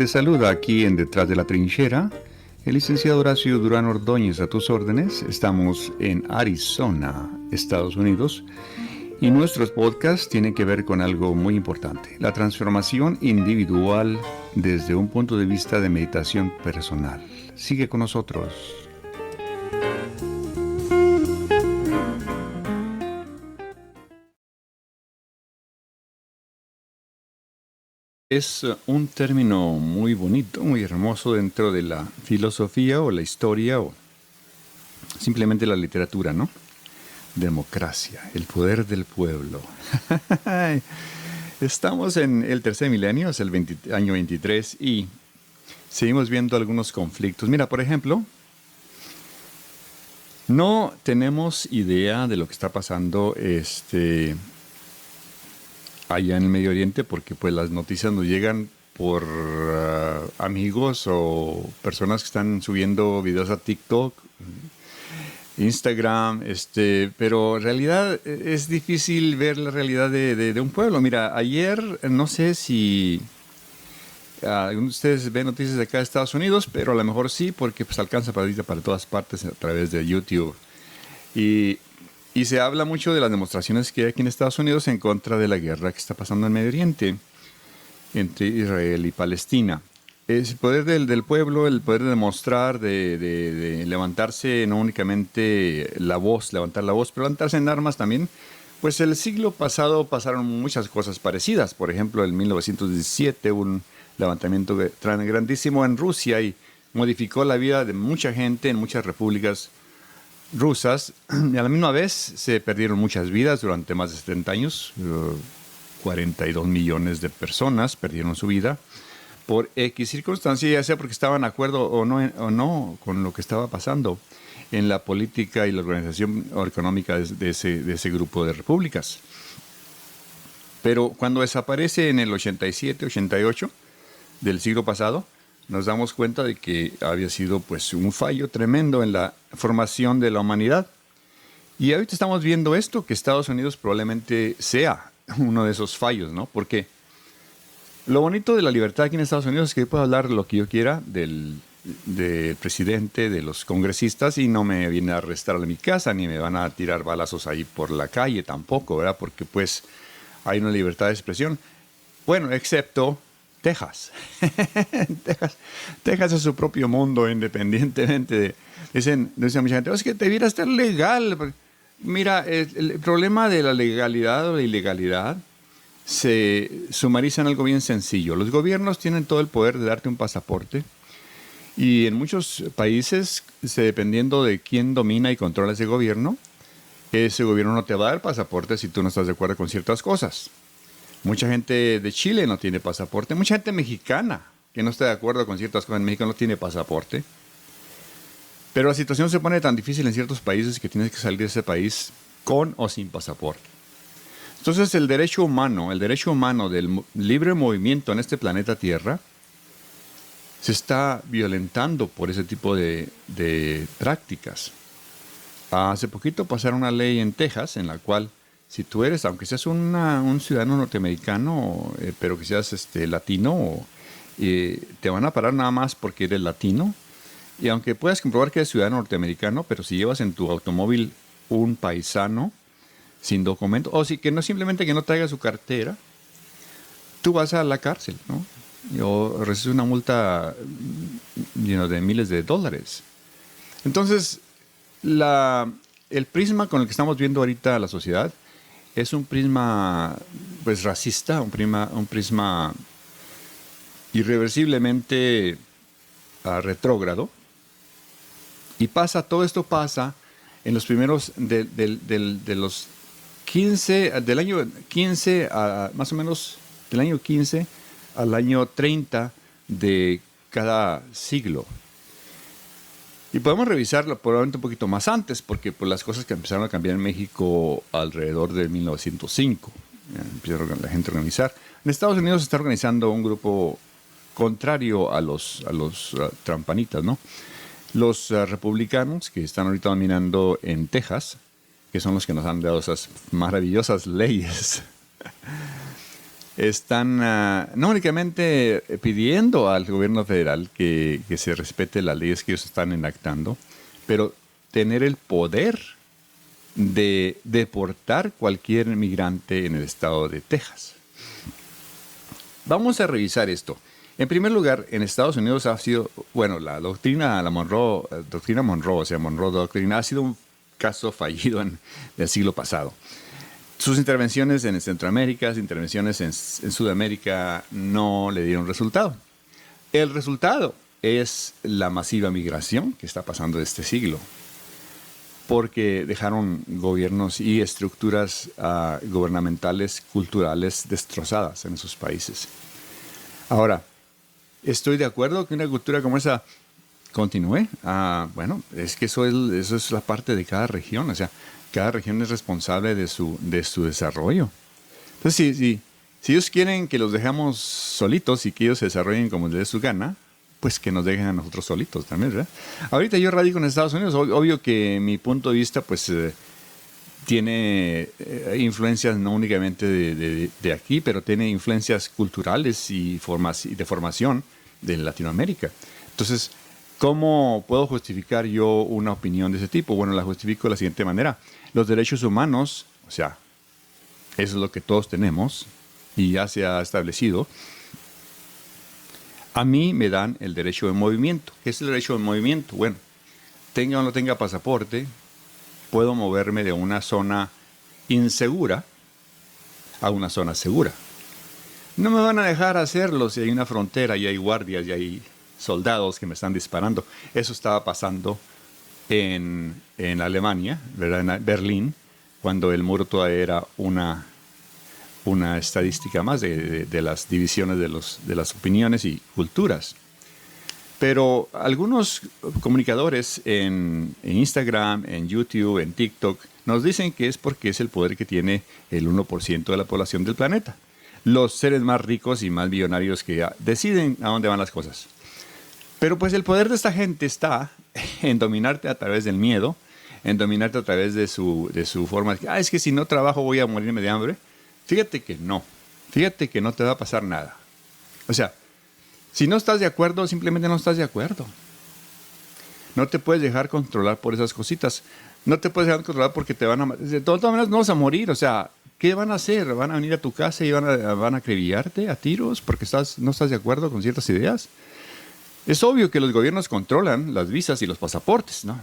Te saluda aquí en Detrás de la Trinchera el licenciado Horacio Durán Ordóñez, a tus órdenes. Estamos en Arizona, Estados Unidos, y nuestros podcasts tienen que ver con algo muy importante: la transformación individual desde un punto de vista de meditación personal. Sigue con nosotros. Es un término muy bonito, muy hermoso dentro de la filosofía o la historia o simplemente la literatura, ¿no? Democracia, el poder del pueblo. Estamos en el tercer milenio, es el año 23, y seguimos viendo algunos conflictos. Mira, por ejemplo, no tenemos idea de lo que está pasando allá en el Medio Oriente, porque pues las noticias nos llegan por amigos o personas que están subiendo videos a TikTok, Instagram, pero en realidad es difícil ver la realidad de un pueblo. Mira, ayer, no sé si algunos de ustedes ven noticias de acá de Estados Unidos, pero a lo mejor sí, porque pues alcanza para todas partes a través de YouTube. Y se habla mucho de las demostraciones que hay aquí en Estados Unidos en contra de la guerra que está pasando en Medio Oriente entre Israel y Palestina. Es el poder del pueblo, el poder de demostrar, de levantarse, no únicamente la voz, levantar la voz, pero levantarse en armas también. Pues el siglo pasado pasaron muchas cosas parecidas. Por ejemplo, en 1917 hubo un levantamiento grandísimo en Rusia y modificó la vida de mucha gente en muchas repúblicas rusas, y a la misma vez se perdieron muchas vidas durante más de 70 años. 42 millones de personas perdieron su vida por X circunstancia, ya sea porque estaban de acuerdo o no con lo que estaba pasando en la política y la organización económica de ese grupo de repúblicas. Pero cuando desaparece en el 87, 88 del siglo pasado, nos damos cuenta de que había sido pues un fallo tremendo en la formación de la humanidad. Y ahorita estamos viendo esto, que Estados Unidos probablemente sea uno de esos fallos, ¿no? Porque lo bonito de la libertad aquí en Estados Unidos es que yo puedo hablar lo que yo quiera del presidente, de los congresistas, y no me viene a arrestar a mi casa, ni me van a tirar balazos ahí por la calle tampoco, ¿verdad? Porque pues hay una libertad de expresión. Bueno, excepto Texas. Texas es su propio mundo, independientemente de... Dicen mucha gente: es que debiera estar legal. Mira, el problema de la legalidad o la ilegalidad se sumariza en algo bien sencillo. Los gobiernos tienen todo el poder de darte un pasaporte, y en muchos países, dependiendo de quién domina y controla ese gobierno no te va a dar pasaporte si tú no estás de acuerdo con ciertas cosas. Mucha gente de Chile no tiene pasaporte. Mucha gente mexicana que no está de acuerdo con ciertas cosas en México no tiene pasaporte. Pero la situación se pone tan difícil en ciertos países que tienes que salir de ese país con o sin pasaporte. Entonces el derecho humano del libre movimiento en este planeta Tierra se está violentando por ese tipo de prácticas. Hace poquito pasaron una ley en Texas en la cual, si tú eres, aunque seas un ciudadano norteamericano, pero que seas latino, te van a parar nada más porque eres latino. Y aunque puedas comprobar que eres ciudadano norteamericano, pero si llevas en tu automóvil un paisano sin documento, o si que no, simplemente que no traiga su cartera, tú vas a la cárcel, ¿no? O recibes una multa de miles de dólares. Entonces, el prisma con el que estamos viendo ahorita la sociedad es un prisma pues racista, un prisma irreversiblemente retrógrado. Y todo esto pasa en los primeros de los 15, del año 15 a más o menos del año 15 al año 30 de cada siglo. Y podemos revisarlo probablemente un poquito más antes, porque pues, las cosas que empezaron a cambiar en México alrededor de 1905. Empieza la gente a organizar. En Estados Unidos se está organizando un grupo contrario a los trampanitas, ¿no? Los republicanos que están ahorita dominando en Texas, que son los que nos han dado esas maravillosas leyes, están no únicamente pidiendo al gobierno federal que se respete las leyes que ellos están enactando, pero tener el poder de deportar cualquier migrante en el estado de Texas. Vamos a revisar esto. En primer lugar, en Estados Unidos ha sido, bueno, la doctrina Monroe, o sea, Monroe Doctrine, ha sido un caso fallido del siglo pasado. Sus intervenciones en Centroamérica, sus intervenciones en Sudamérica no le dieron resultado. El resultado es la masiva migración que está pasando este siglo, porque dejaron gobiernos y estructuras gubernamentales, culturales destrozadas en esos países. Ahora, estoy de acuerdo que una cultura como esa continúe. Bueno, es que eso es la parte de cada región. O sea, cada región es responsable de su desarrollo. Entonces, si ellos quieren que los dejamos solitos y que ellos se desarrollen como les dé su gana, pues que nos dejen a nosotros solitos también, ¿verdad? Ahorita yo radico en Estados Unidos. Obvio que mi punto de vista, pues, tiene influencias no únicamente de aquí, pero tiene influencias culturales y de formación de Latinoamérica. Entonces, ¿cómo puedo justificar yo una opinión de ese tipo? Bueno, la justifico de la siguiente manera. Los derechos humanos, o sea, eso es lo que todos tenemos y ya se ha establecido. A mí me dan el derecho de movimiento. ¿Qué es el derecho de movimiento? Bueno, tenga o no tenga pasaporte, puedo moverme de una zona insegura a una zona segura. No me van a dejar hacerlo si hay una frontera y hay guardias y hay soldados que me están disparando. Eso estaba pasando en Alemania, ¿verdad? En Berlín, cuando el muro todavía era una estadística más de las divisiones de las opiniones y culturas. Pero algunos comunicadores en Instagram, en YouTube, en TikTok, nos dicen que es porque es el poder que tiene el 1% de la población del planeta. Los seres más ricos y más millonarios que deciden a dónde van las cosas. Pero pues el poder de esta gente está en dominarte a través del miedo, en dominarte a través de su forma de, es que si no trabajo voy a morirme de hambre. Fíjate que no te va a pasar nada. O sea, si no estás de acuerdo, simplemente no estás de acuerdo. No te puedes dejar controlar por esas cositas. No te puedes dejar controlar porque te van a... De todas maneras no vas a morir. O sea, ¿qué van a hacer? ¿Van a venir a tu casa y van a acribillarte a tiros porque no estás de acuerdo con ciertas ideas? Es obvio que los gobiernos controlan las visas y los pasaportes, ¿no?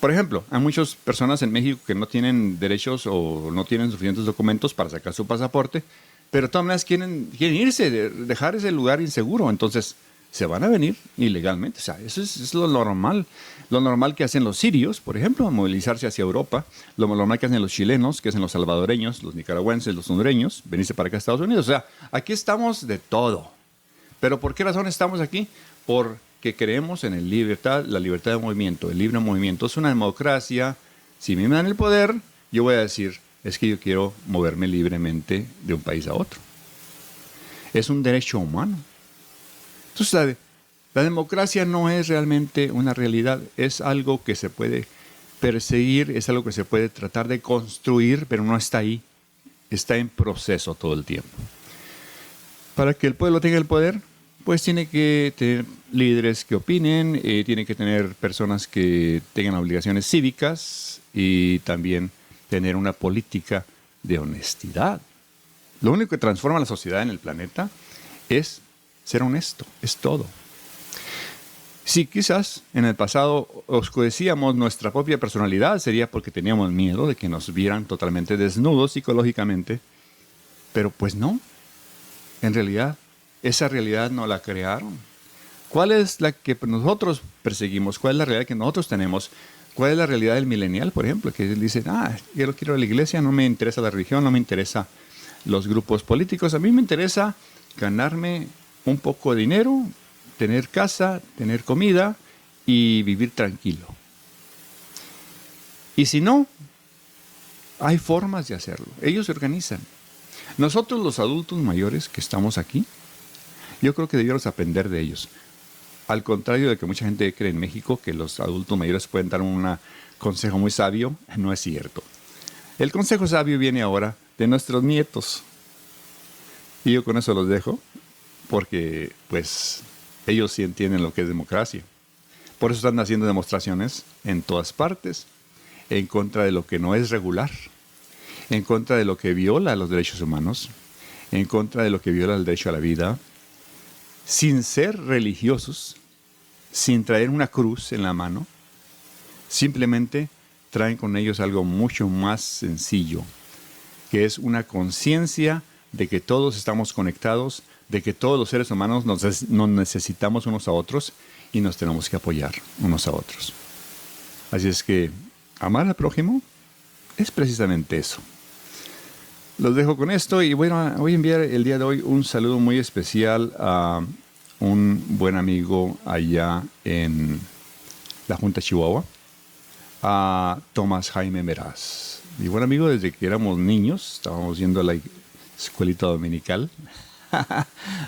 Por ejemplo, hay muchas personas en México que no tienen derechos o no tienen suficientes documentos para sacar su pasaporte, pero de todas maneras quieren irse, dejar ese lugar inseguro. Entonces, se van a venir ilegalmente. O sea, eso es lo normal. Lo normal que hacen los sirios, por ejemplo, movilizarse hacia Europa. Lo normal que hacen los chilenos, que hacen los salvadoreños, los nicaragüenses, los hondureños, venirse para acá a Estados Unidos. O sea, aquí estamos de todo. ¿Pero por qué razón estamos aquí? Porque creemos en la libertad de movimiento. El libre movimiento es una democracia. Si me dan el poder, yo voy a decir, es que yo quiero moverme libremente de un país a otro. Es un derecho humano. Entonces, la democracia no es realmente una realidad. Es algo que se puede perseguir, es algo que se puede tratar de construir, pero no está ahí. Está en proceso todo el tiempo. Para que el pueblo tenga el poder, pues tiene que tener líderes que opinen, tiene que tener personas que tengan obligaciones cívicas y también tener una política de honestidad. Lo único que transforma la sociedad en el planeta es ser honesto, es todo. Si quizás en el pasado oscurecíamos nuestra propia personalidad, sería porque teníamos miedo de que nos vieran totalmente desnudos psicológicamente, pero pues no. En realidad, esa realidad no la crearon. ¿Cuál es la que nosotros perseguimos? ¿Cuál es la realidad que nosotros tenemos? ¿Cuál es la realidad del millennial, por ejemplo? Que dice, yo no quiero ir a la iglesia, no me interesa la religión, no me interesa los grupos políticos. A mí me interesa ganarme un poco de dinero, tener casa, tener comida y vivir tranquilo. Y si no, hay formas de hacerlo. Ellos se organizan. Nosotros los adultos mayores que estamos aquí, yo creo que debiéramos aprender de ellos. Al contrario de que mucha gente cree en México que los adultos mayores pueden dar un consejo muy sabio, no es cierto. El consejo sabio viene ahora de nuestros nietos. Y yo con eso los dejo, porque pues ellos sí entienden lo que es democracia. Por eso están haciendo demostraciones en todas partes, en contra de lo que no es regular, en contra de lo que viola los derechos humanos, en contra de lo que viola el derecho a la vida, sin ser religiosos, sin traer una cruz en la mano, simplemente traen con ellos algo mucho más sencillo, que es una conciencia de que todos estamos conectados, de que todos los seres humanos nos necesitamos unos a otros y nos tenemos que apoyar unos a otros. Así es que amar al prójimo es precisamente eso. Los dejo con esto y voy a enviar el día de hoy un saludo muy especial a un buen amigo allá en la Junta Chihuahua, a Tomás Jaime Meraz. Mi buen amigo desde que éramos niños, estábamos yendo a la escuelita dominical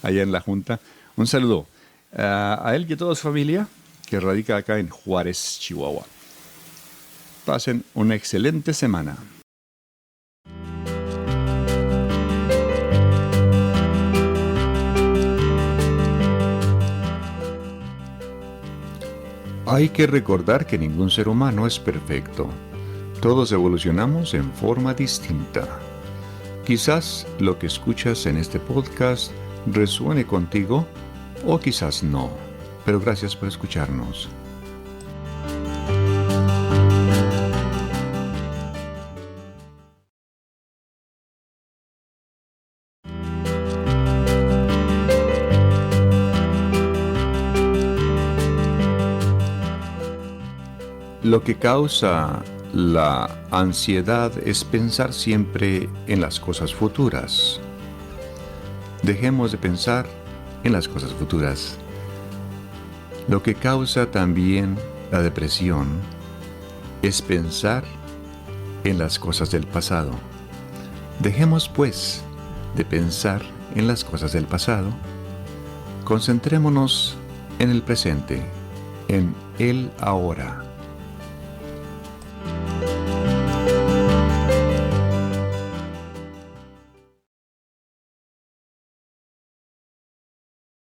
allá en la Junta. Un saludo a él y a toda su familia que radica acá en Juárez, Chihuahua. Pasen una excelente semana. Hay que recordar que ningún ser humano es perfecto. Todos evolucionamos en forma distinta. Quizás lo que escuchas en este podcast resuene contigo o quizás no, pero gracias por escucharnos. Lo que causa la ansiedad es pensar siempre en las cosas futuras. Dejemos de pensar en las cosas futuras. Lo que causa también la depresión es pensar en las cosas del pasado. Dejemos pues de pensar en las cosas del pasado. Concentrémonos en el presente, en el ahora.